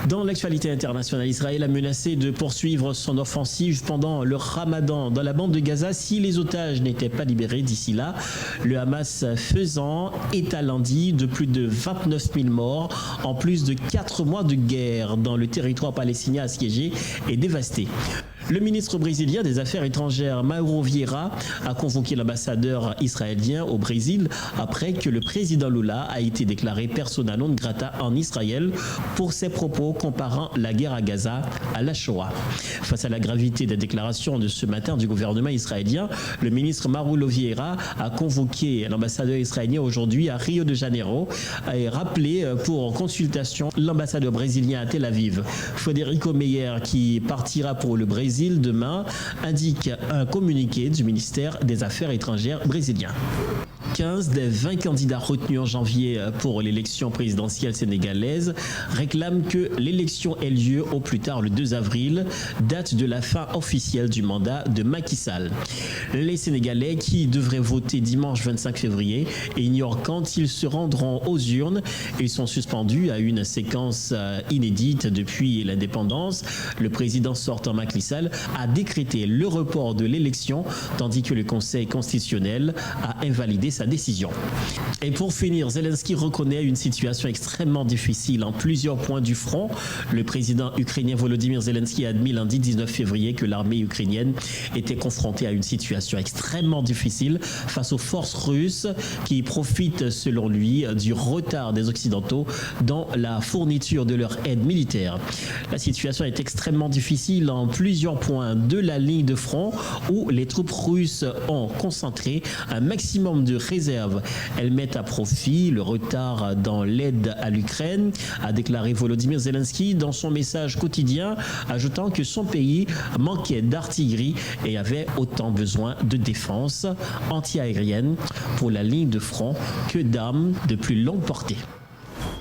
Dans l'actualité internationale, Israël a menacé de poursuivre son offensive pendant le Ramadan dans la bande de Gaza si les otages n'étaient pas libérés d'ici là. Le Hamas faisant état lundi de plus de 29 000 morts en plus de 4 mois de guerre dans le territoire palestinien assiégé et dévasté. Le ministre brésilien des Affaires étrangères, Mauro Vieira, a convoqué l'ambassadeur israélien au Brésil après que le président Lula a été déclaré persona non grata en Israël pour ses propos comparant la guerre à Gaza à la Shoah. Face à la gravité des déclarations de ce matin du gouvernement israélien, le ministre Mauro Vieira a convoqué l'ambassadeur israélien aujourd'hui à Rio de Janeiro et rappelé pour consultation l'ambassadeur brésilien à Tel Aviv. Federico Meyer, qui partira pour le Brésil demain, indique un communiqué du ministère des Affaires étrangères brésilien. 15 des 20 candidats retenus en janvier pour l'élection présidentielle sénégalaise réclament que l'élection ait lieu au plus tard le 2 avril, date de la fin officielle du mandat de Macky Sall. Les Sénégalais qui devraient voter dimanche 25 février ignorent quand ils se rendront aux urnes. Ils sont suspendus à une séquence inédite depuis l'indépendance. Le président sortant Macky Sall a décrété le report de l'élection tandis que le Conseil constitutionnel a invalidé sa décision. Et pour finir, Zelensky reconnaît une situation extrêmement difficile en plusieurs points du front. Le président ukrainien Volodymyr Zelensky a admis lundi 19 février que l'armée ukrainienne était confrontée à une situation extrêmement difficile face aux forces russes qui profitent, selon lui, du retard des Occidentaux dans la fourniture de leur aide militaire. La situation est extrêmement difficile en plusieurs points de la ligne de front où les troupes russes ont concentré un maximum de réserves. Elles mettent à profit le retard dans l'aide à l'Ukraine, a déclaré Volodymyr Zelensky dans son message quotidien, ajoutant que son pays manquait d'artillerie et avait autant besoin de défense anti-aérienne pour la ligne de front que d'armes de plus longue portée.